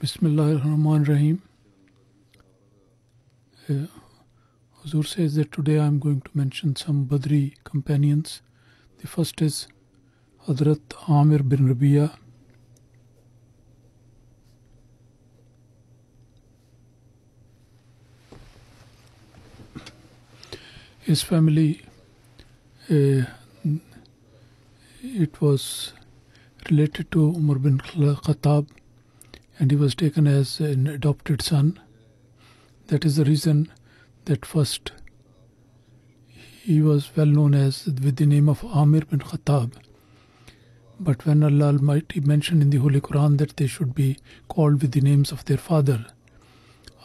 Bismillahirrahmanirrahim. Huzur says that today I am going to mention some Badri companions. The first is Hadhrat Amir bin Rabi'a. His family, it was related to Umar bin Khattab, and he was taken as an adopted son. That is the reason that first he was well known as with the name of Amir bin Khattab. But when Allah Almighty mentioned in the Holy Quran that they should be called with the names of their father,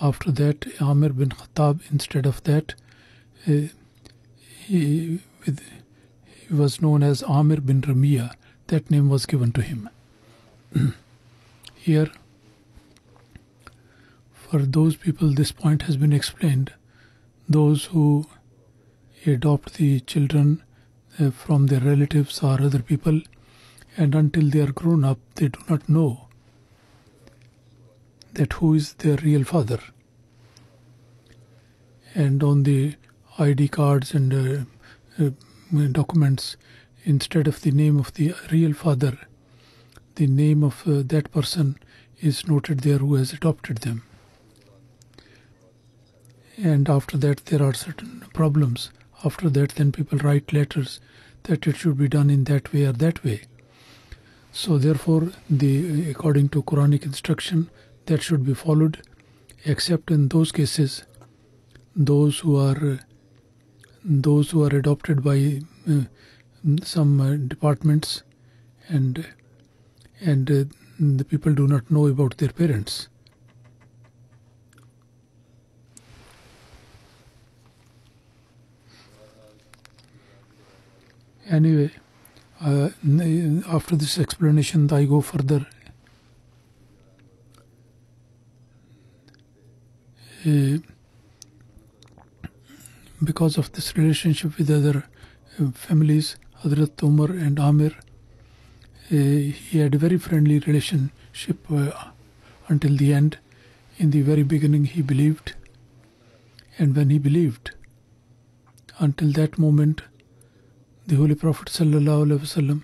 after that Amir bin Khattab, instead of that, he was known as Amir bin Ramiya. That name was given to him. Here, for those people, this point has been explained. Those who adopt the children from their relatives or other people, and until they are grown up, they do not know that who is their real father. And on the ID cards and documents, instead of the name of the real father, the name of that person is noted there who has adopted them. And after that there are certain problems. After that then people write letters that it should be done in that way or that way. So therefore, according to Quranic instruction, that should be followed, except in those cases, those who are adopted by some departments, and the people do not know about their parents. Anyway, after this explanation, I go further. Because of this relationship with other families, Hadhrat Umar and Amir, he had a very friendly relationship until the end. In the very beginning he believed, and when he believed, until that moment, the Holy Prophet ﷺ,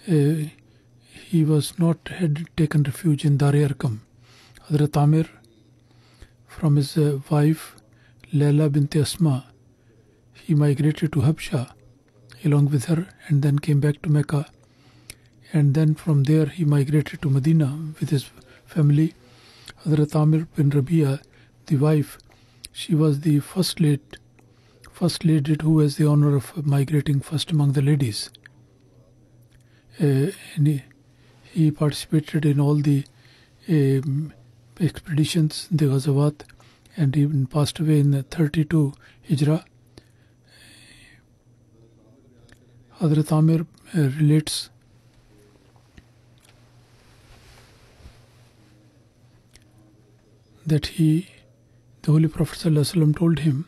he had taken refuge in Dar Arqam. Hadhrat Amir, from his wife Layla bint Asma, he migrated to Habsha along with her, and then came back to Mecca, and then from there he migrated to Medina with his family. Hadhrat Amir bin Rabi'a, the wife, she was the first lady who has the honor of migrating first among the ladies. And he participated in all the expeditions, the Ghazawat, and he passed away in 32 Hijrah. Hadhrat Amir relates that the Holy Prophet ﷺ told him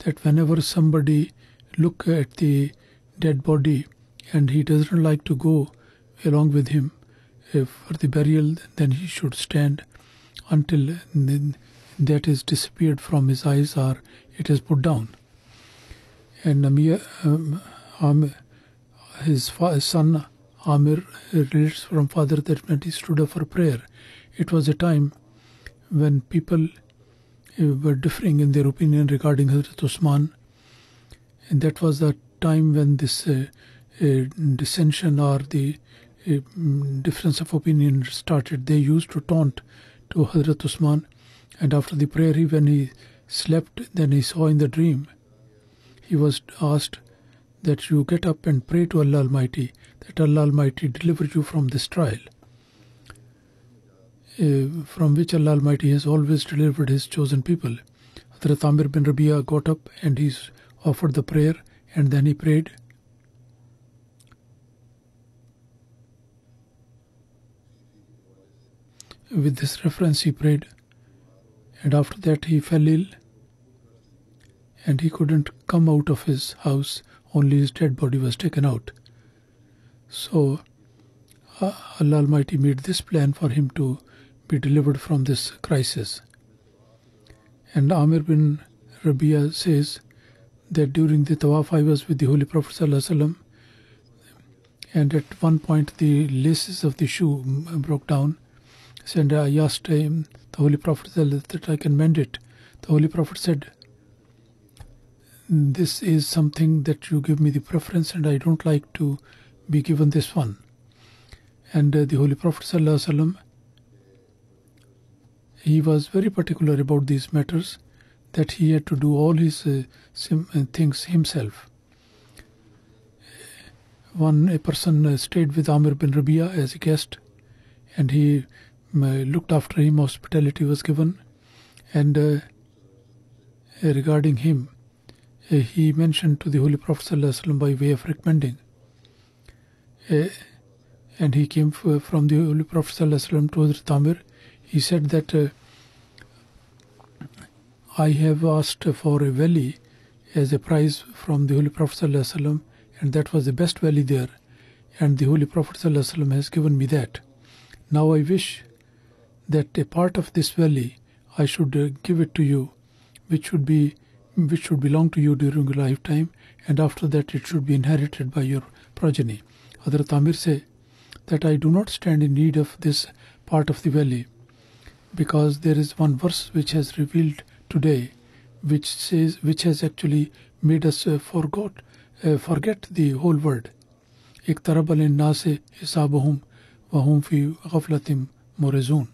that whenever somebody look at the dead body and he doesn't like to go along with him for the burial, then he should stand until that is disappeared from his eyes or it is put down. And his son Amir relates from father that when he stood up for prayer, it was a time when people were differing in their opinion regarding Hadhrat Usman, and that was the time when this dissension or the difference of opinion started. They used to taunt to Hadhrat Usman, and after the prayer, when he slept, then he saw in the dream, he was asked that you get up and pray to Allah Almighty, that Allah Almighty deliver you from this trial, from which Allah Almighty has always delivered His chosen people. Hadhrat Amir bin Rabi'a got up and he offered the prayer, and then he prayed. With this reference he prayed, and after that he fell ill, and he couldn't come out of his house, only his dead body was taken out. So Allah Almighty made this plan for him to be delivered from this crisis. And Amir bin Rabia says that during the tawaf I was with the Holy Prophet ﷺ, and at one point the laces of the shoe broke down. And I asked him, the Holy Prophet, that I can mend it. The Holy Prophet said, this is something that you give me the preference, and I don't like to be given this one. And the Holy Prophet ﷺ, he was very particular about these matters, that he had to do all his things himself. A person stayed with Amir bin Rabia as a guest, and he looked after him. Hospitality was given, and regarding him, he mentioned to the Holy Prophet ﷺ by way of recommending. And he came from the Holy Prophet ﷺ to Hadhrat Amir. He said that I have asked for a valley as a prize from the Holy Prophet ﷺ, and that was the best valley there, and the Holy Prophet ﷺ has given me that. Now I wish that a part of this valley I should give it to you, which should belong to you during your lifetime, and after that it should be inherited by your progeny. Hadhrat Amir said that I do not stand in need of this part of the valley, because there is one verse which has revealed today, which has actually made us forget the whole word. اقترب للناس حسابهم وهم في غفلة معرضون.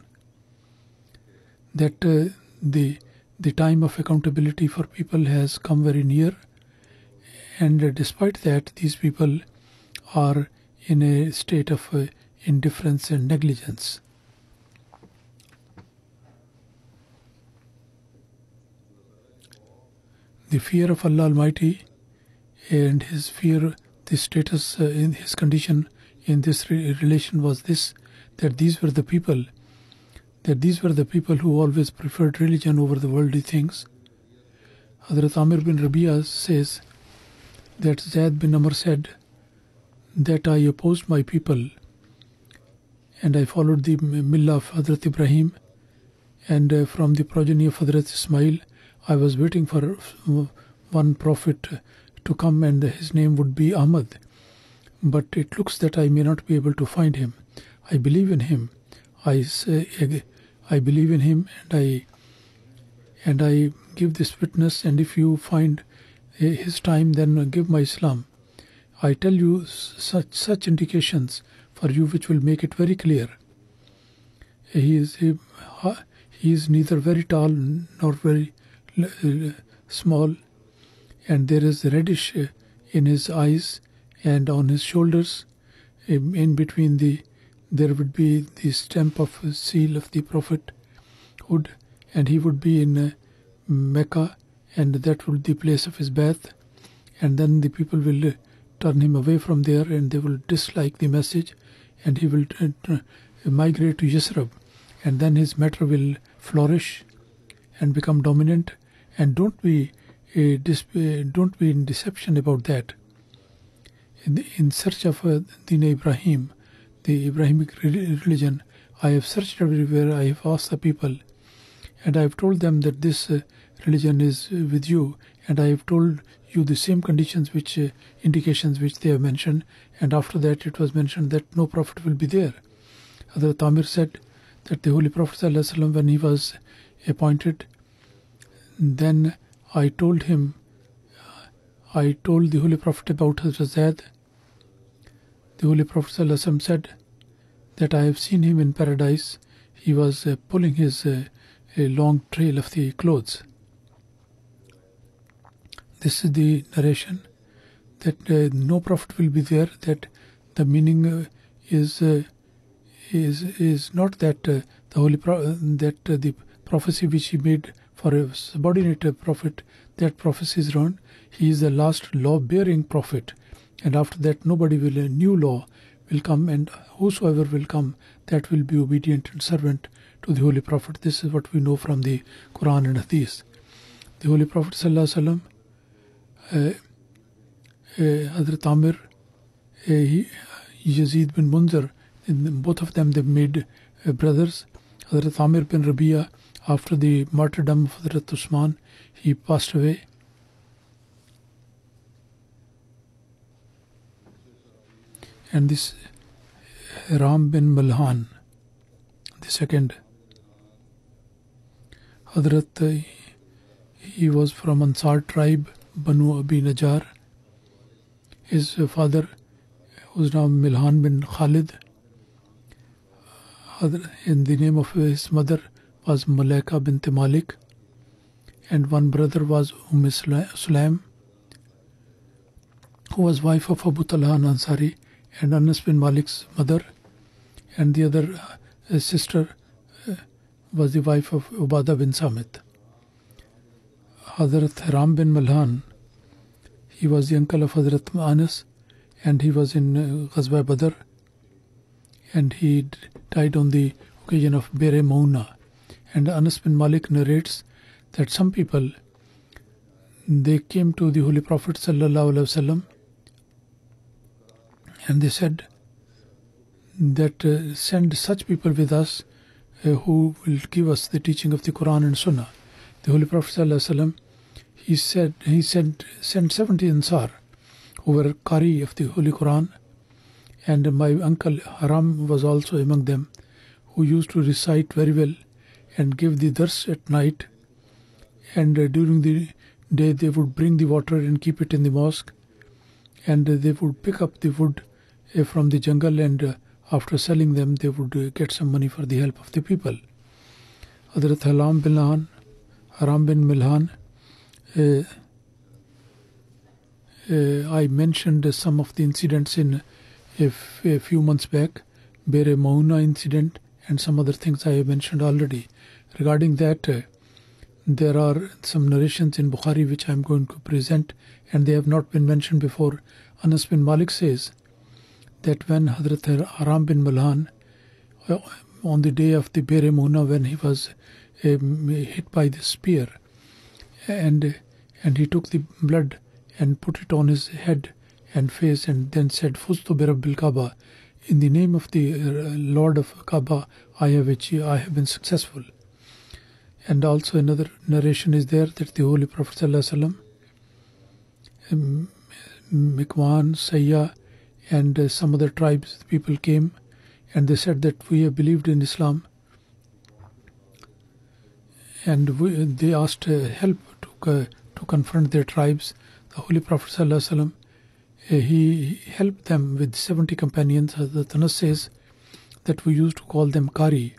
That the time of accountability for people has come very near, and despite that, these people are in a state of indifference and negligence. The fear of Allah Almighty and his fear, the status in his condition in this relation was this, that these were the people who always preferred religion over the worldly things. Hadhrat Amir bin Rabia says that Zayd bin Amr said that I opposed my people and I followed the millah of Hadhrat Ibrahim, and from the progeny of Hadhrat Ismail I was waiting for one prophet to come, and his name would be Ahmad. But it looks that I may not be able to find him. I believe in him. I believe in him, and I give this witness, and if you find his time, then give my Islam. I tell you such indications for you which will make it very clear. He is neither very tall nor very small, and there is reddish in his eyes and on his shoulders. In between there would be the stamp of seal of the prophethood, and he would be in Mecca, and that would be the place of his birth. And then the people will turn him away from there, and they will dislike the message, and he will migrate to Yasrib, and then his matter will flourish and become dominant. And don't be in deception about that. In search of Deen Ibrahim, the Abrahamic religion, I have searched everywhere. I have asked the people, and I have told them that this religion is with you, and I have told you the same conditions, indications which they have mentioned, and after that it was mentioned that no prophet will be there. Hadhrat Amir said that the Holy Prophet ﷺ, when he was appointed, then I told the Holy Prophet about Hadhrat Zayd. The Holy Prophet ﷺ said that I have seen him in paradise. He was pulling his a long trail of the clothes. This is the narration, that no prophet will be there. That the meaning is not that the prophecy which he made for a subordinate prophet, that prophecy is wrong. He is the last law-bearing prophet, and after that a new law will come, and whosoever will come, that will be obedient and servant to the Holy Prophet. This is what we know from the Quran and Hadith. The Holy Prophet ﷺ, Hadhrat Amir, Yazid bin Munzir, both of them they made brothers. Hadhrat Amir bin Rabia, after the martyrdom of Hadhrat Usman, he passed away. And this Ram bin Malhan, the second Hadhrat, he was from Ansar tribe, Banu Abi Najjar. His father, whose name Milhan bin Khalid, in the name of his mother was Malaika bint Malik, and one brother was Sulaim, who was wife of Abu Talha Ansari and Anas bin Malik's mother, and the other sister was the wife of Ubadah bin Samit. Hadhrat Ram bin Malhan, he was the uncle of Hadhrat Anas, and he was in Ghazwa Badr, and he died on the occasion of Bere Mauna. And Anas bin Malik narrates that some people, they came to the Holy Prophet ﷺ, and they said that send such people with us who will give us the teaching of the Quran and Sunnah. The Holy Prophet ﷺ, he sent 70 Ansar who were Qari of the Holy Quran, and my uncle Haram was also among them, who used to recite very well and give the dars at night, and during the day they would bring the water and keep it in the mosque, and they would pick up the wood from the jungle, and after selling them they would get some money for the help of the people. Hadhrat Haram bin Milhan, I mentioned some of the incidents in a few months back, Bere Mauna incident and some other things I have mentioned already. Regarding that, there are some narrations in Bukhari which I am going to present, and they have not been mentioned before. Anas bin Malik says that when Hadhrat Haram bin Malhan, on the day of the Bere Mauna, when he was hit by the spear, and he took the blood and put it on his head and face, and then said, Futuh bi Rabbil Kaaba, in the name of the Lord of Kaaba, I have been successful. And also another narration is there that the Holy Prophet ﷺ, Mikwan, Sayya, and some other tribes, people came, and they said that we have believed in Islam, and they asked help to confront their tribes. The Holy Prophet ﷺ, he helped them with 70 companions. The Anas says that we used to call them Qari,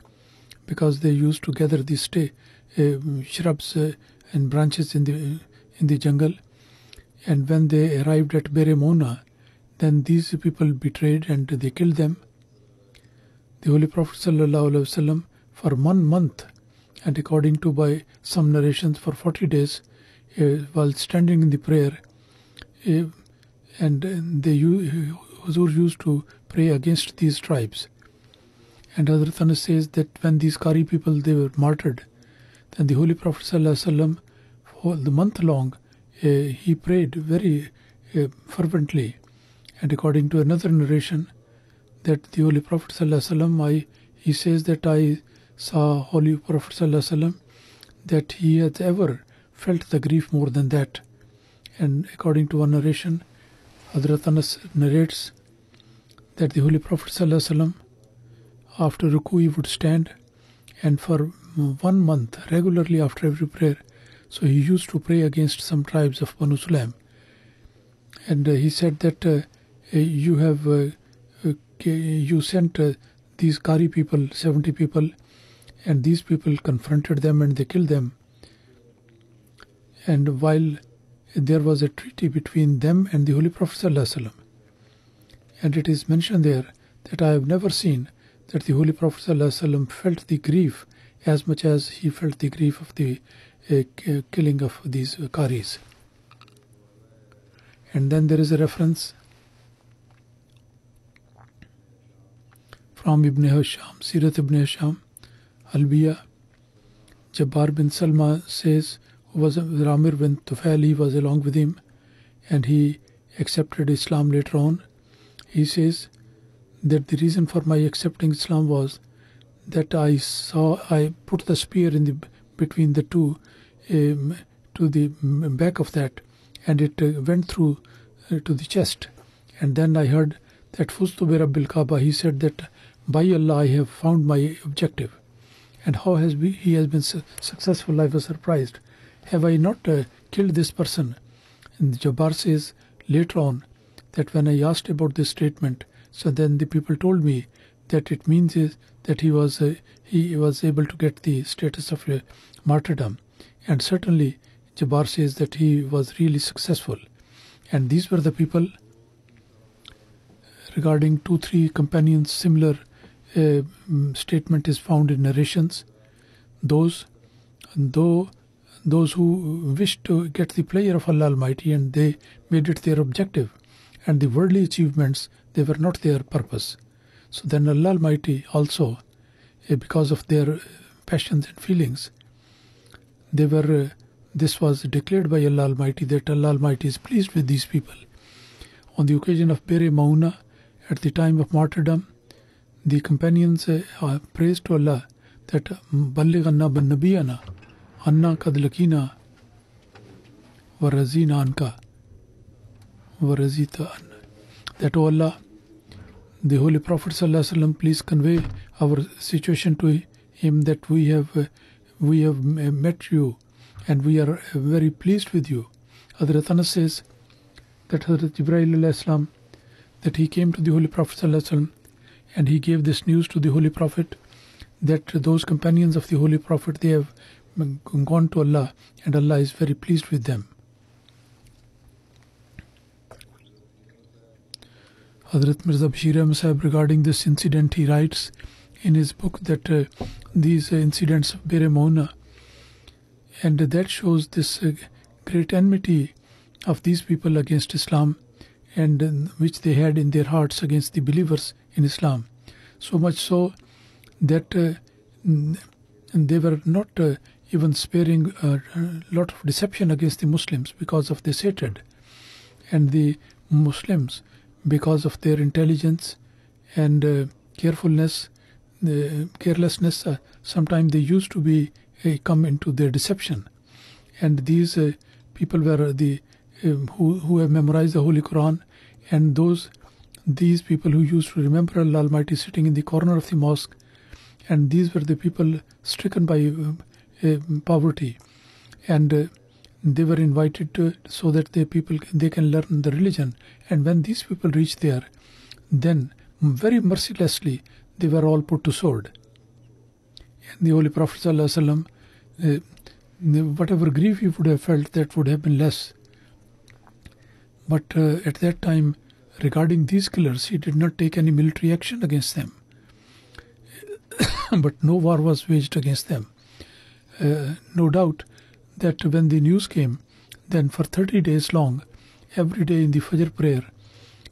because they used to gather these shrubs and branches in the jungle, and when they arrived at Bere Mauna, then these people betrayed and they killed them. The Holy Prophet ﷺ, for 1 month, and according to by some narrations for 40 days, while standing in the prayer, and Huzur used to pray against these tribes. And Hadhrat Anas says that when these Qari people, they were martyred, then the Holy Prophet ﷺ, for the month long, he prayed very fervently. And according to another narration, that the Holy Prophet ﷺ, he says that I saw Holy Prophet ﷺ, that he had ever felt the grief more than that. And according to one narration, Hadhrat Anas narrates that the Holy Prophet ﷺ, after ruku, he would stand, and for 1 month, regularly after every prayer, so he used to pray against some tribes of Banu Sulaim. And he said that you sent these Qari people, 70 people, and these people confronted them and they killed them. And while there was a treaty between them and the Holy Prophet ﷺ, and it is mentioned there that I have never seen that the Holy Prophet ﷺ felt the grief as much as he felt the grief of the killing of these Qaris. And then there is a reference from Ibn Hisham, Sirat Ibn Hisham, Albiya. Jabbar bin Salma says, who was Ramir bin Tufail, he was along with him, and he accepted Islam later on. He says that the reason for my accepting Islam was that I put the spear in between the two, to the back of that, and it went through to the chest. And then I heard that Futuh bi Rabbil Kaaba, he said that by Allah I have found my objective. And how he has been successful, I was surprised. Have I not killed this person? And Jabbar says later on that when I asked about this statement, so then the people told me that it means is that he was able to get the status of martyrdom. And certainly Jabbar says that he was really successful. And these were the people. Regarding 2-3 companions, similar statement is found in narrations. Those who wished to get the pleasure of Allah Almighty, and they made it their objective, and the worldly achievements, they were not their purpose. So then Allah Almighty also, because of their passions and feelings, this was declared by Allah Almighty that Allah Almighty is pleased with these people. On the occasion of Bere Mauna, at the time of martyrdom, the companions praised to Allah that Balligh anna bin nabiyana anna kad lakina wa razina anka wa razita anna. That, O Allah, the Holy Prophet Sallallahu Alaihi Wasallam, please convey our situation to him that we have met you and we are very pleased with you. Hadhrat Anas says that Hadhrat Jibreel alayhi salam, that he came to the Holy Prophet Sallallahu Alaihi Wasallam and he gave this news to the Holy Prophet that those companions of the Holy Prophet, they have gone to Allah and Allah is very pleased with them. Hadhrat Mirza Bashir Ahmad Sahib, regarding this incident, he writes in his book that these incidents of Bere Mauna, and that shows this great enmity of these people against Islam, and which they had in their hearts against the believers in Islam. So much so that they were not even sparing a lot of deception against the Muslims because of this hatred. And the Muslims, because of their intelligence and carelessness, sometimes they used to be come into their deception. And these people were the who have memorized the Holy Quran, and these people who used to remember Allah Almighty sitting in the corner of the mosque, and these were the people stricken by poverty, and they were invited so that they can learn the religion. And when these people reached there, then very mercilessly they were all put to sword. And the Holy Prophet Sallallahu Alaihi Wasallam, whatever grief he would have felt, that would have been less. But at that time, regarding these killers, he did not take any military action against them. But no war was waged against them. No doubt that when the news came, then for 30 days long, every day in the Fajr prayer,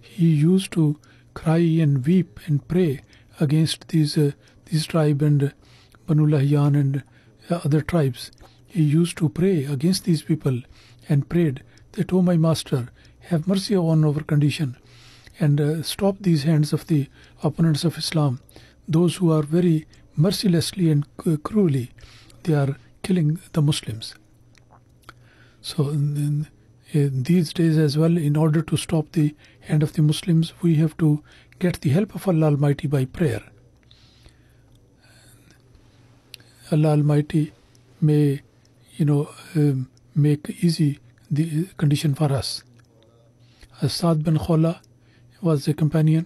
he used to cry and weep and pray against these tribe and Banu Lahyan and other tribes. He used to pray against these people and prayed that, "O my Master, have mercy on our condition and stop these hands of the opponents of Islam, those who are very mercilessly and cruelly, they are killing the Muslims." So in these days as well, in order to stop the hand of the Muslims, we have to get the help of Allah Almighty by prayer. Allah Almighty may, make easy the condition for us. Asad bin Khola was a companion.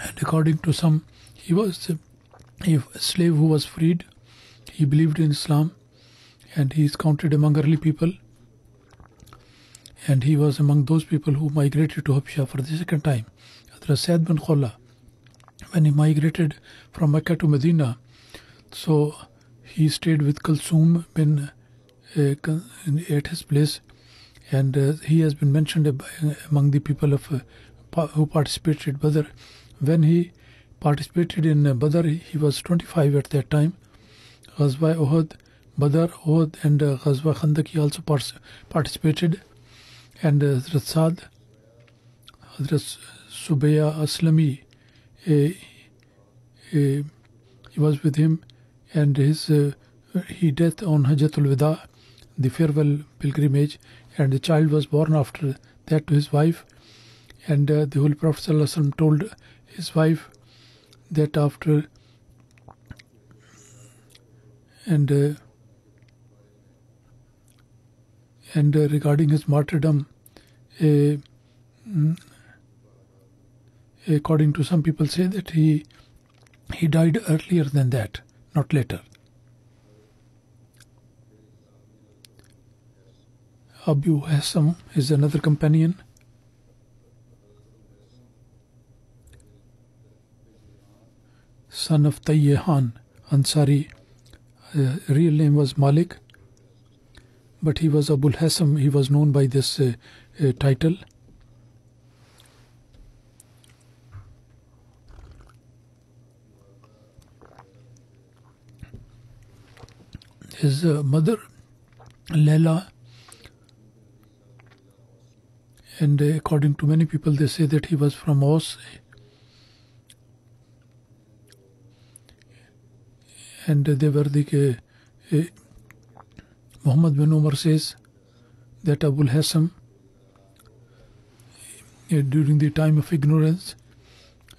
And according to some, he was a slave who was freed. He believed in Islam, and he is counted among early people. And he was among those people who migrated to Habsha for the second time. Hadhrat Said bin Khola, when he migrated from Mecca to Medina, so he stayed with Kulsum bin at his place, and he has been mentioned among the people who participated in Badr. When he participated in Badr, he was 25 at that time. Ghazwa Uhud, Badr, Uhud, and Ghazwa Khandak he also participated. and Hadhrat Saad, Hadhrat Subaya Aslami, he was with him, and he death on Hajjatul Wada, the farewell pilgrimage, and the child was born after that to his wife. And the Holy Prophet ﷺ told his wife that after and regarding his martyrdom, according to some people say that he died earlier than that, not later. Abu Hassam is another companion. Son of Tayyihan Ansari. Real name was Malik, but he was Abu Hassam. He was known by this title. His mother, Layla, and according to many people, they say that he was from Aus. And they were the Muhammad bin Umar says that Abu Hassam, during the time of ignorance,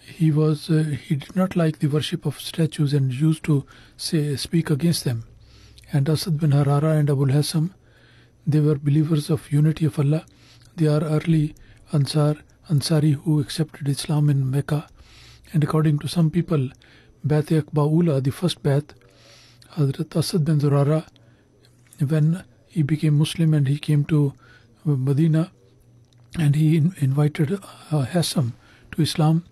he did not like the worship of statues and used to speak against them. And Asad bin Harara and Abu Hassam, they were believers of unity of Allah. They are early Ansari who accepted Islam in Mecca. And according to some people, Baitul Aqba, the first Bait, Hadhrat Asad bin Zurara, when he became Muslim and he came to Medina, and he invited Hassam to Islam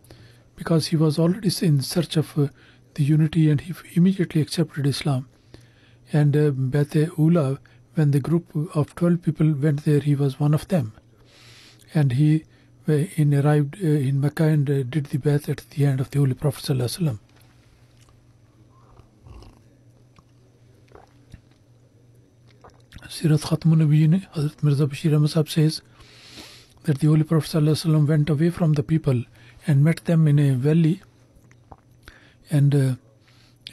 because he was already in search of the unity, and he immediately accepted Islam. And Baitul, when the group of 12 people went there, he was one of them. And he arrived in Mecca and did the Bait at the hand of the Holy Prophet Sallallahu Alaihi Wasallam. Sirat Khatmun Nabiyyin, Hazrat Mirza Bashir Ahmad Sahib says that the Holy Prophet ﷺ went away from the people and met them in a valley, and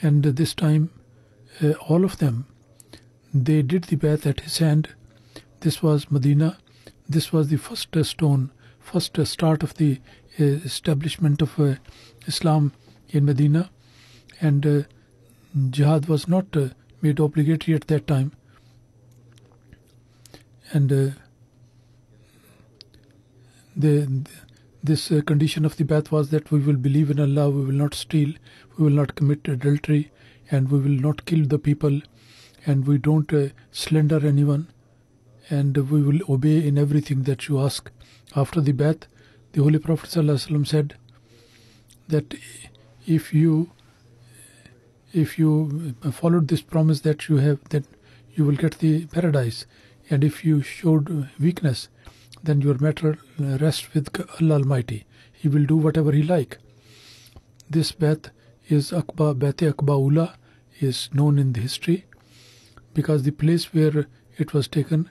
this time all of them, they did the Bait at his hand. This was Medina. This was the first start of the establishment of Islam in Medina, and jihad was not made obligatory at that time. And this condition of the Bait was that we will believe in Allah, we will not steal, we will not commit adultery, and we will not kill the people, and we don't slander anyone, and we will obey in everything that you ask. After the Bait, the Holy Prophet ﷺ said that if you followed this promise that you have, that you will get the paradise. And if you showed weakness, then your matter rests with Allah Almighty. He will do whatever He like. This Bait is Baitul Aqba is known in the history because the place where it was taken,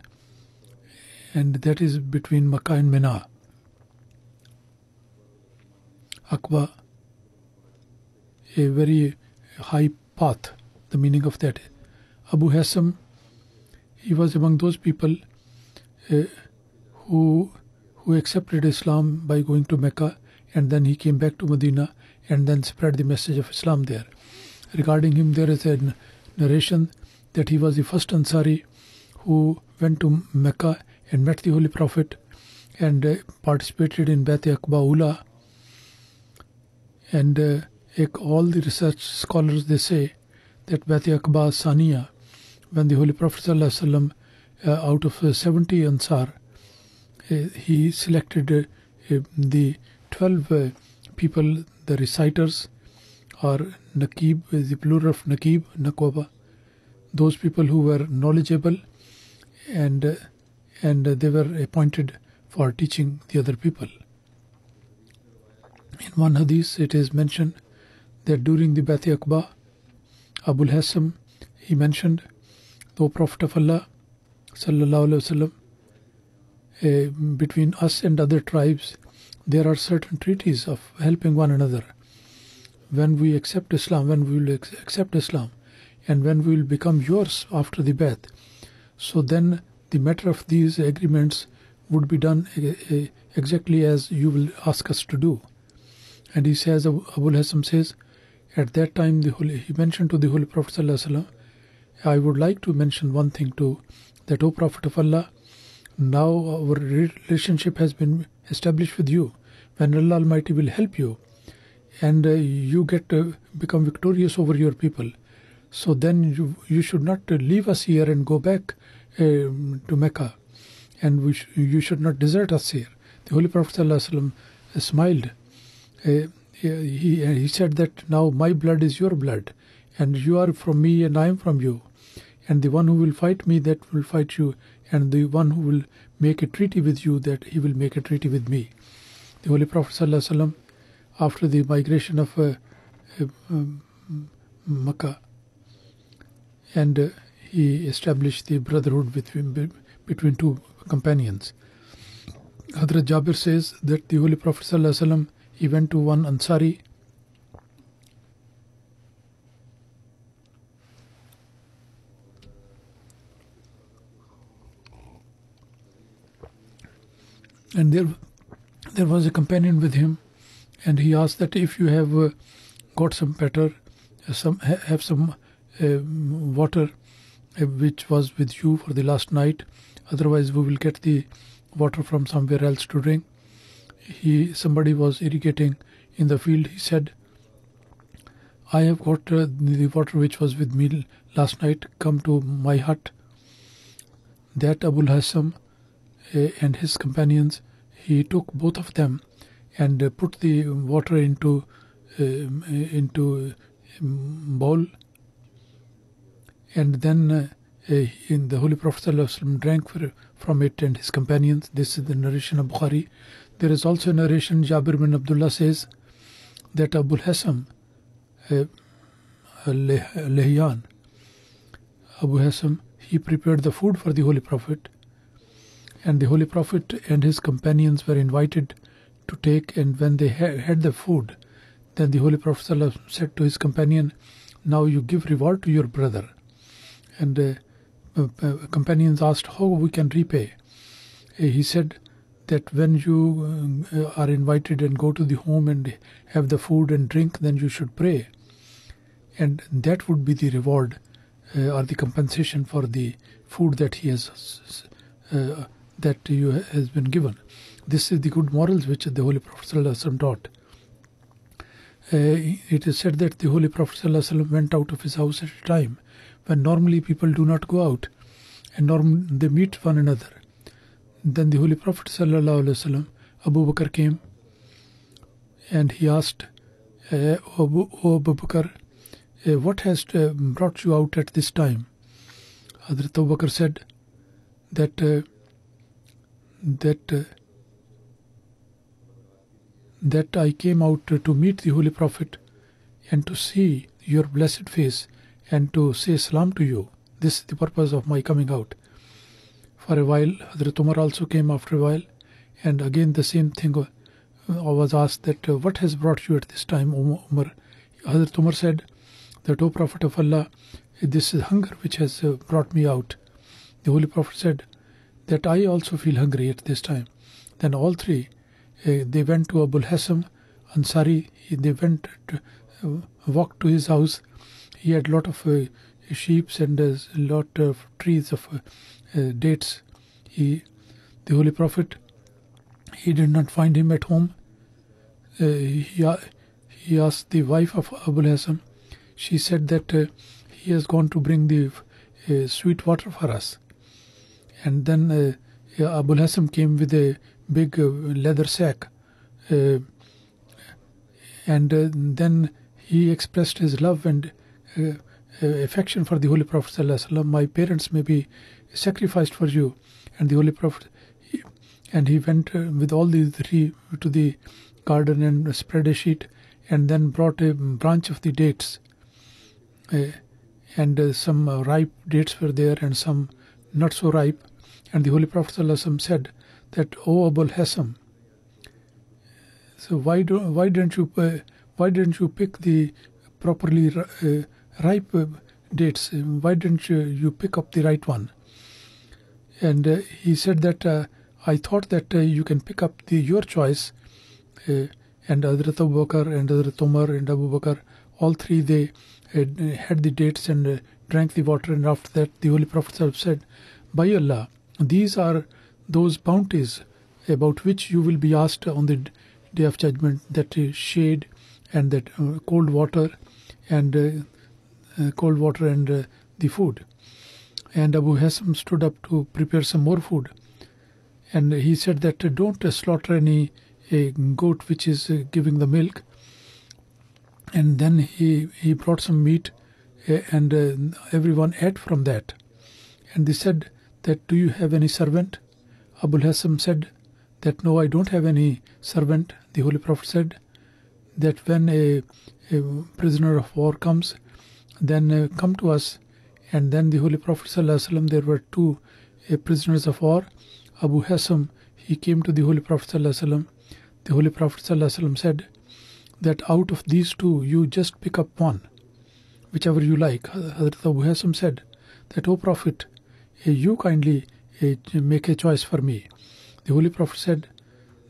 and that is between Makkah and Mina. Aqba, a very high path, the meaning of that. Abu Hassam, he was among those people who accepted Islam by going to Mecca, and then he came back to Medina and then spread the message of Islam there. Regarding him, there is a narration that he was the first Ansari who went to Mecca and met the Holy Prophet and participated in Baitul Aqba. And all the research scholars, they say that Baitul Aqba Saniya, when the Holy Prophet ﷺ, out of 70 Ansar, he selected the 12 people, the reciters, or Naqib, the plural of Naqib, Naqwaba, those people who were knowledgeable, and they were appointed for teaching the other people. In one hadith, it is mentioned that during the Baitul Aqba, Abu Hassam, he mentioned, O Prophet of Allah, Sallallahu Alaihi Wasallam, between us and other tribes, there are certain treaties of helping one another. When we accept Islam, when we will accept Islam, and when we will become yours after the Bai'at, so then the matter of these agreements would be done exactly as you will ask us to do. And he says, Abu Hassam says, at that time he mentioned to the Holy Prophet ﷺ, I would like to mention one thing too, that, O Prophet of Allah, now our relationship has been established with you. When Allah Almighty will help you, and you get to become victorious over your people, so then you should not leave us here and go back to Mecca, and you should not desert us here. The Holy Prophet ﷺ smiled. He said that now my blood is your blood, and you are from me and I am from you, and the one who will fight me, that will fight you, and the one who will make a treaty with you, that he will make a treaty with me. The Holy Prophet ﷺ, after the migration of Makkah, and he established the brotherhood between two companions. Hadhrat Jabir says that the Holy Prophet ﷺ, he went to one Ansari, and there was a companion with him, and he asked that if you have got some better, have some water which was with you for the last night, otherwise we will get the water from somewhere else to drink. Somebody was irrigating in the field. He said, I have got the water which was with me last night, come to my hut. That Abu Hassam and his companions, he took both of them and put the water into bowl, and then in the Holy Prophet ﷺ drank from it and his companions. This is the narration of Bukhari. There is also a narration, Jabir bin Abdullah says that Abu Hassam Lehyan, Abu Hassam, he prepared the food for the Holy Prophet, and the Holy Prophet and his companions were invited to take, and when they had the food, then the Holy Prophet ﷺ said to his companion, now you give reward to your brother. And companions asked how we can repay. He said that when you are invited and go to the home and have the food and drink, then you should pray, and that would be the reward or the compensation for the food that he has that you has been given. This is the good morals which the Holy Prophet ﷺ taught. It is said that the Holy Prophet ﷺ went out of his house at a time when normally people do not go out, and they meet one another. Then the Holy Prophet ﷺ, Abu Bakr came, and he asked, O Abu Bakr, what has brought you out at this time? Hadhrat Abu Bakr said that I came out to meet the Holy Prophet and to see your blessed face and to say salam to you. This is the purpose of my coming out. For a while, Hadhrat Umar also came after a while, and again the same thing was asked, that what has brought you at this time, Umar? Hadhrat Umar said that, O Prophet of Allah, this is hunger which has brought me out. The Holy Prophet said that I also feel hungry at this time. Then all three, they went to Abu Hassam Ansari. They went to walked to his house. He had a lot of sheep and a lot of trees of dates. The Holy Prophet, he did not find him at home. He asked the wife of Abu Hassam. She said that he has gone to bring the sweet water for us. And then Abu Hassam came with a big leather sack, and then he expressed his love and affection for the Holy Prophet ﷺ. My parents may be sacrificed for you. And the Holy Prophet, he went with all the three to the garden and spread a sheet, and then brought a branch of the dates, and some ripe dates were there and some not so ripe. And the Holy Prophet ﷺ said that, "Oh, Abul Hassam, so why didn't you pick the properly ripe dates? Why didn't you pick up the right one?" And he said that, "I thought that you can pick up your choice." And Hadhrat Abu Bakr and Hadhrat Umar and Abu Bakr, all three, they had the dates and drank the water. And after that, the Holy Prophet said, "By Allah, these are those bounties about which you will be asked on the Day of Judgment, that shade and that cold water and the food." And Abu Hassam stood up to prepare some more food. And he said that, "Don't slaughter any goat which is giving the milk." And then he brought some meat, and everyone ate from that. And they said that, "Do you have any servant?" Abu Hassam said that, "No, I don't have any servant." The Holy Prophet said that, "When a prisoner of war comes, then come to us." And then the Holy Prophet ﷺ, there were two prisoners of war. Abu Hassam, he came to the Holy Prophet ﷺ. The Holy Prophet ﷺ said that, "Out of these two, you just pick up one, whichever you like." Hadhrat Abu Hassam said that, "O Prophet, you kindly make a choice for me." The Holy Prophet said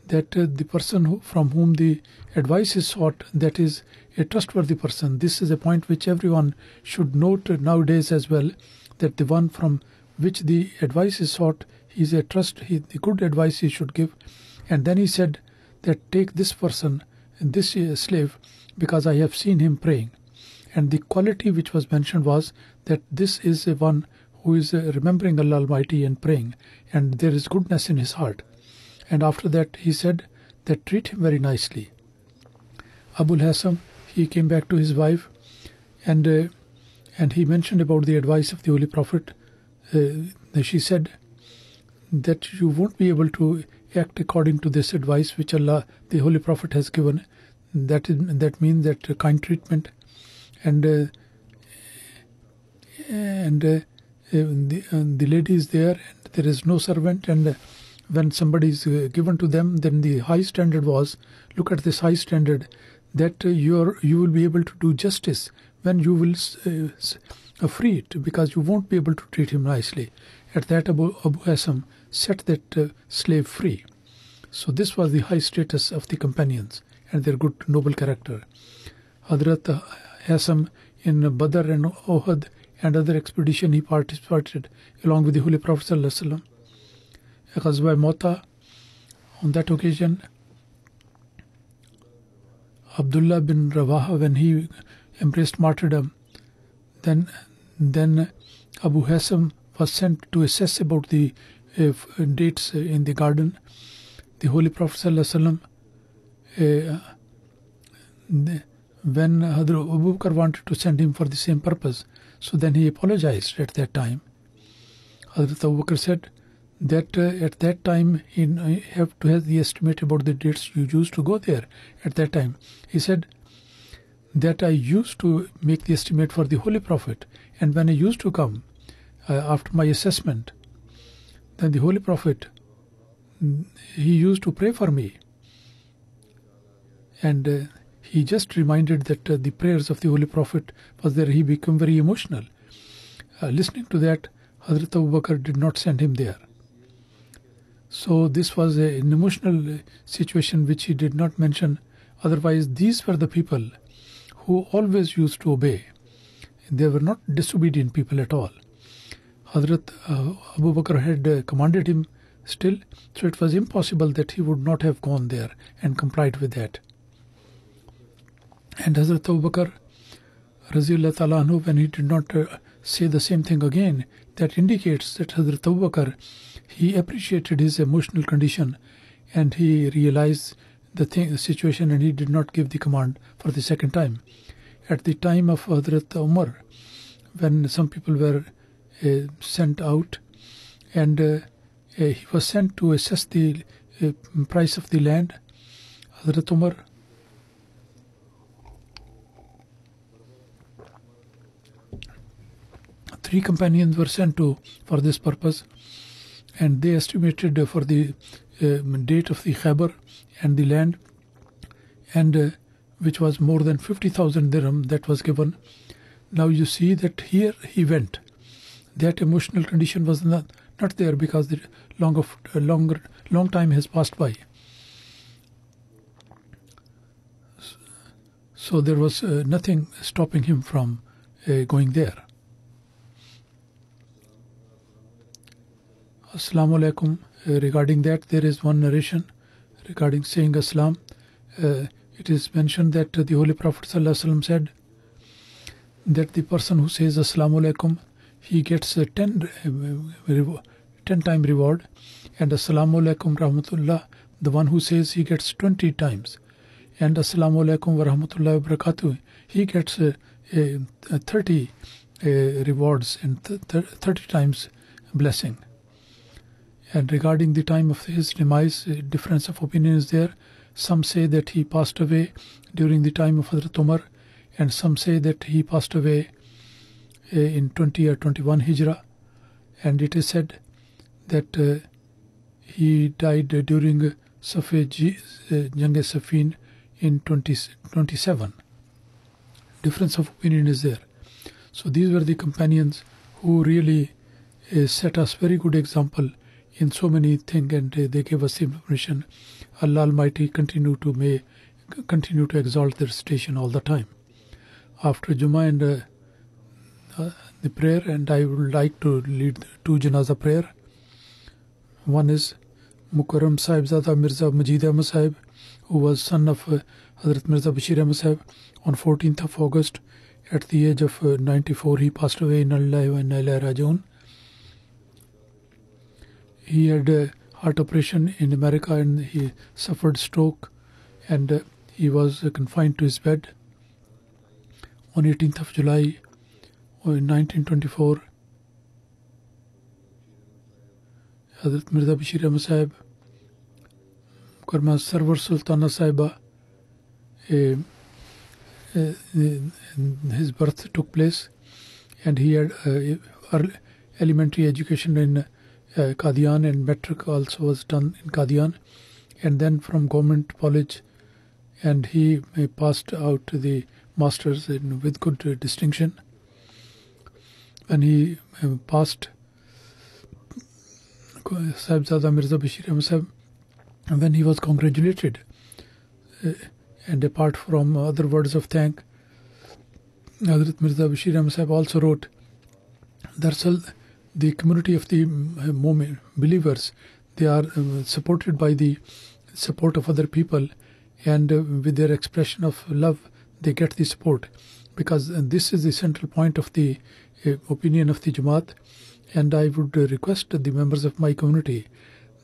that the person from whom the advice is sought, that is a trustworthy person. This is a point which everyone should note nowadays as well, that the one from which the advice is sought, he is a the good advice he should give. And then he said that, "Take this person, this slave, because I have seen him praying." And the quality which was mentioned was that this is a one who is remembering Allah Almighty and praying, and there is goodness in his heart. And after that he said that, "Treat him very nicely." Abu Hassam, he came back to his wife, and he mentioned about the advice of the Holy Prophet. She said that, "You won't be able to act according to this advice which Allah, the Holy Prophet, has given." That means that kind treatment, and the lady is there, and there is no servant, and when somebody is given to them, then the high standard was, look at this high standard, that you will be able to do justice when you will free it, because you won't be able to treat him nicely. At that, Abu Hassam set that slave free. So this was the high status of the companions and their good noble character. Hadhrat Hassam in Badr and Uhud and other expedition, he participated along with the Holy Prophet ﷺ. Ghazwa Mota, on that occasion, Abdullah bin Rawaha, when he embraced martyrdom, then Abu Hassam was sent to assess about the dates in the garden. The Holy Prophet ﷺ, when Hadhrat Abu Bakr wanted to send him for the same purpose, so then he apologized at that time. Hadhrat Abu Bakr said that at that time he have to have the estimate about the dates you used to go there at that time. He said that, "I used to make the estimate for the Holy Prophet, and when I used to come after my assessment, then the Holy Prophet, he used to pray for me." And he just reminded that the prayers of the Holy Prophet was there. He became very emotional. Listening to that, Hadhrat Abu Bakr did not send him there. So this was an emotional situation which he did not mention. Otherwise, these were the people who always used to obey. They were not disobedient people at all. Hadhrat Abu Bakr had commanded him still, so it was impossible that he would not have gone there and complied with that. And Hadhrat Abu Bakr, Raziyallahu Ta'ala anhu, when he did not say the same thing again, that indicates that Hadhrat Abu Bakr, he appreciated his emotional condition, and he realized the situation, and he did not give the command for the second time. At the time of Hadhrat Umar, when some people were sent out, and he was sent to assess the price of the land, Hadhrat Umar, three companions were sent to for this purpose, and they estimated for the date of the Khyber and the land, and which was more than 50,000 dirham that was given. Now you see that here he went. That emotional condition was not there because the long time has passed by. So there was nothing stopping him from going there. Assalamu alaikum. Regarding that, there is one narration regarding saying Assalam. It is mentioned that the Holy Prophet ﷺ said that the person who says Assalamu alaikum, he gets 10 time reward, and Assalamu alaikum rahmatullah, the one who says, he gets 20 times, and Assalamu alaikum wa rahmatullahi wa barakatuh, he gets 30 rewards and 30 times blessing. And regarding the time of his demise, difference of opinion is there. Some say that he passed away during the time of Hadhrat Umar, and some say that he passed away in 20 or 21 Hijrah, and it is said that he died during Jang-e-Safin in 2027. Difference of opinion is there. So these were the companions who really set us very good example in so many things, and they gave us the information. Allah Almighty continue to exalt their station all the time. After Jummah and the prayer, and I would like to lead 2 Janaza prayer. One is Mukarram Sahibzada Mirza Majid Ahmad Sahib, who was son of Hadhrat Mirza Bashir Ahmad Sahib. On 14th of August, at the age of 94, he passed away. Inna lillahi wa inna ilaihi raji'un. He had a heart operation in America, and he suffered stroke, and he was confined to his bed. On 18th of July in 1924, Hadhrat Mirza Bashir Ahmad Sahib, Karma Sarwar Sultana Sahiba, his birth took place, and he had elementary education in Qadian, and metric also was done in Qadian, and then from government college, and he passed out the masters with good distinction. When he passed, Sahibzada Mirza Bashir Ahmad Sahib, when he was congratulated, and apart from other words of thank, Hadhrat Mirza Bashir Ahmad Sahib also wrote, the community of the believers, they are supported by the support of other people, and with their expression of love, they get the support, because this is the central point of the opinion of the Jamaat. And I would request the members of my community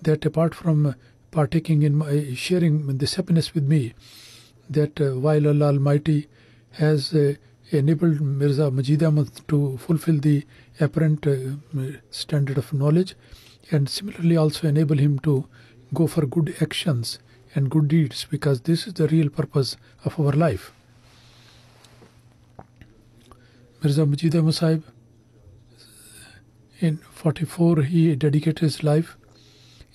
that apart from partaking in sharing this happiness with me, that while Allah Almighty has enabled Mirza Majid Ahmad to fulfill the apparent standard of knowledge, and similarly also enable him to go for good actions and good deeds, because this is the real purpose of our life. Mirza Majid Ahmad Sahib, in 44 he dedicated his life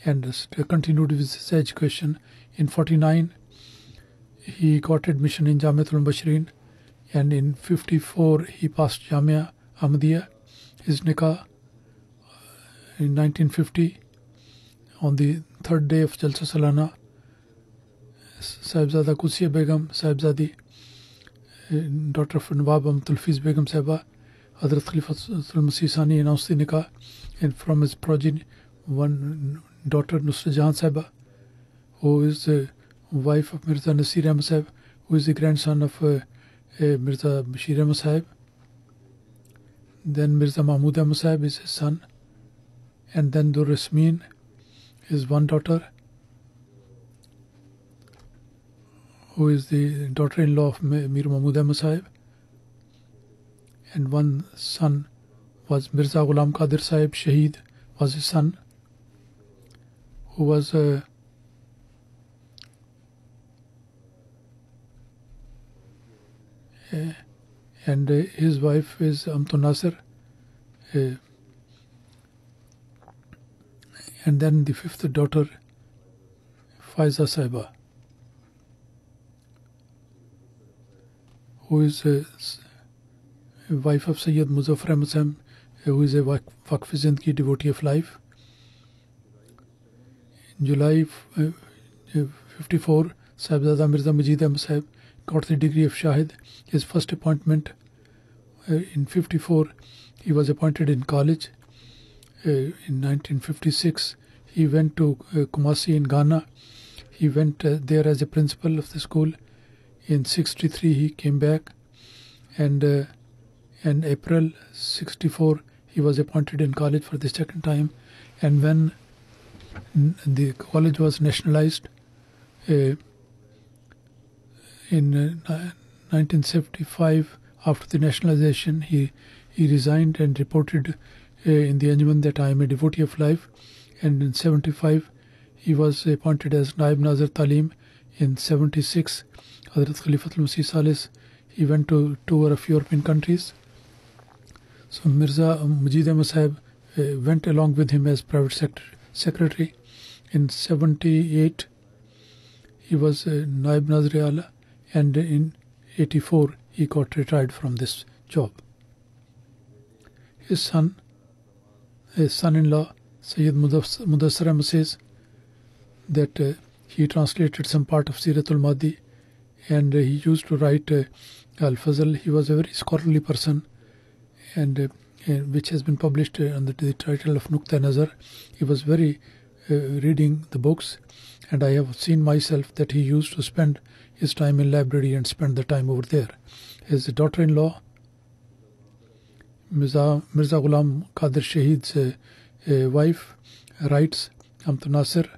and continued with his education. In 49 he got admission in Jamiatul Bashirin, and in 54 he passed Jamia Ahmadiyya. His nikah in 1950, on the 3rd day of Jalsa Salana, Sahibzada Qusiya Begum, Sahibzadi, daughter of Nawab Tulfiz Begum Sahiba, Hadhrat Khalifatul Massih Sani announced the nikah, and from his progeny, one daughter Nusrat Jahan Sahiba, who is the wife of Mirza Nasir Ahmad Sahib, who is the grandson of Mirza Bashir Ahmad Sahib. Then Mirza Mahmud Ahmad Sahib is his son, and then Dur Rasmeen is one daughter, who is the daughter-in-law of Mir Mahmud Ahmad Sahib, and one son was Mirza Ghulam Qadir Sahib Shaheed, was his son, who was and his wife is Amtu Nasir, and then the 5th daughter Faiza Saiba, who is a wife of Sayyid Muzaffar Ahmad Sahib, who is a Waqf Zindagi devotee of life. In July 54, Sahibzada Mirza Majid Ahmad Sahib got the degree of Shahid. His first appointment in 54, he was appointed in college. In 1956, he went to Kumasi in Ghana. He went there as a principal of the school. In 63, he came back, and in April 64, he was appointed in college for the second time. And when the college was nationalized in 1975, after the nationalization, he resigned and reported in the Anjuman that I am a devotee of life. And in 75, he was appointed as Naib Nazir Talim. In 76, Hadhrat Khalifatul Massih Salis, he went to tour of European countries. So Mirza Majid Ahmad Sahib went along with him as private secretary. In 78, he was Naib Nazir Ala, and in 84, he got retired from this job. His son-in-law, Sayyid Mudassar Ahmad, says that he translated some part of Siratul Mahdi, and he used to write Al-Fazl. He was a very scholarly person, and which has been published under the title of Nuqta Nazar. He was very reading the books, and I have seen myself that he used to spend his time in library and spend the time over there. His daughter-in-law, Mirza Ghulam Qadir Shahid's wife, writes, Amtu Nasir,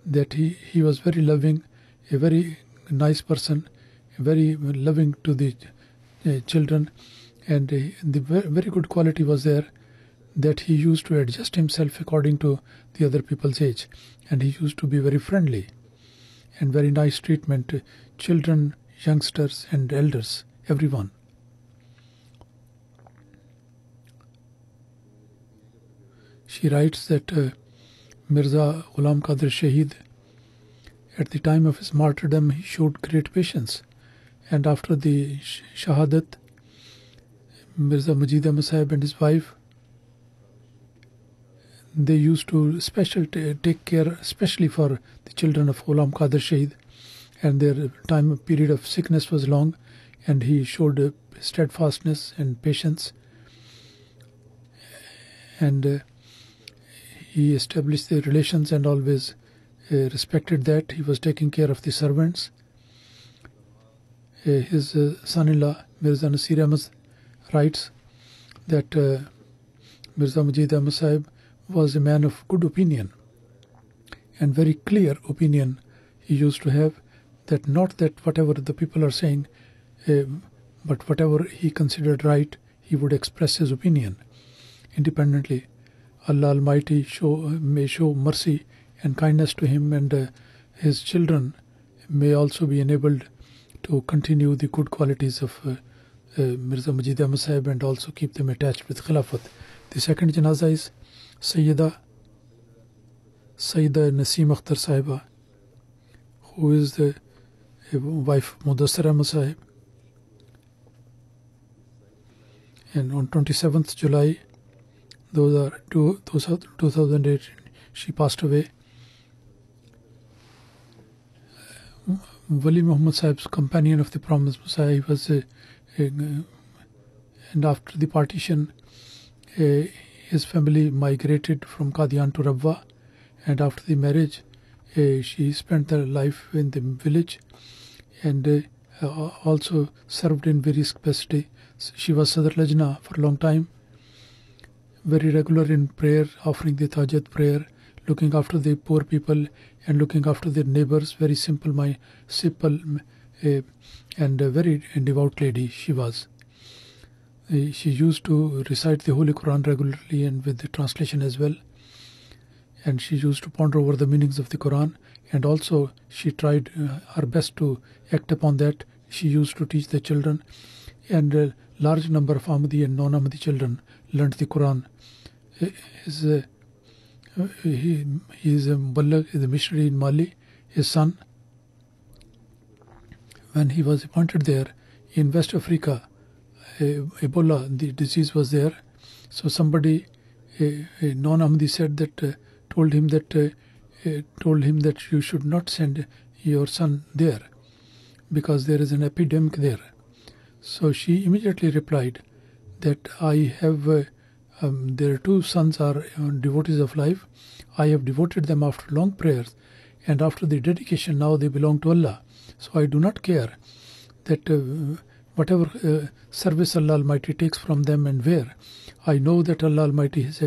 that he was very loving, a very nice person, very loving to the children, and the very good quality was there that he used to adjust himself according to the other people's age, and he used to be very friendly and very nice treatment to children, youngsters and elders, everyone. She writes that Mirza Ghulam Qadir Shahid, at the time of his martyrdom, he showed great patience, and after the Shahadat, Mirza Majid Ahmad Sahib and his wife, they used to take care especially for the children of Ghulam Qadir Shahid, and their time period of sickness was long, and he showed steadfastness and patience, and he established the relations and always respected that. He was taking care of the servants. His son-in-law, Mirza Nasir Ahmad, writes that Mirza Majid Ahmad Sahib was a man of good opinion and very clear opinion he used to have, that not that whatever the people are saying, but whatever he considered right, he would express his opinion independently. Allah Almighty may show mercy and kindness to him, and his children may also be enabled to continue the good qualities of Mirza Majid Ahmad Sahib and also keep them attached with Khilafat. The second janaza is Sayyida Naseem Akhtar Sahiba, who is the wife of Mudassar Ahmad Sahib. And on 27th July 2008, she passed away. Wali Muhammad Sahib's companion of the Promised Messiah, he was and after the partition, his family migrated from Qadian to Rabwa, and after the marriage, she spent her life in the village and also served in various capacities. She was Sadr Lajna for a long time, very regular in prayer, offering the Tahajjud prayer, looking after the poor people and looking after their neighbors. Very simple and a very devout lady she was. She used to recite the Holy Quran regularly and with the translation as well. And she used to ponder over the meanings of the Quran, and also she tried her best to act upon that. She used to teach the children, and a large number of Ahmadi and non-Ahmadi children learned the Quran. He is a Muballigh, is a missionary in Mali, his son, when he was appointed there in West Africa, Ebola, the disease was there. So somebody, a non-Ahmadi, said that, told him that you should not send your son there because there is an epidemic there. So she immediately replied that I have, their two sons are devotees of life. I have devoted them after long prayers, and after the dedication now they belong to Allah. So I do not care that whatever service Allah Almighty takes from them and where. I know that Allah Almighty has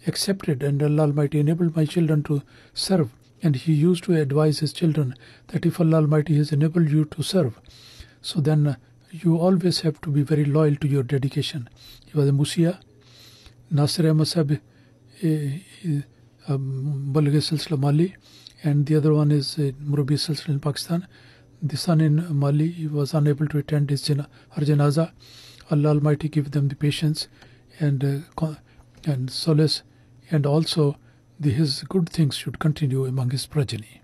accepted, and Allah Almighty enabled my children to serve. And He used to advise His children that if Allah Almighty has enabled you to serve, so then you always have to be very loyal to your dedication. He was a Musia, Nasir Ahmad Sahib, Balagh Silsila Mali, and the other one is Murabi Silsila in Pakistan. The son in Mali, he was unable to attend his her janaza. Allah Almighty give them the patience and solace, and also his good things should continue among his progeny.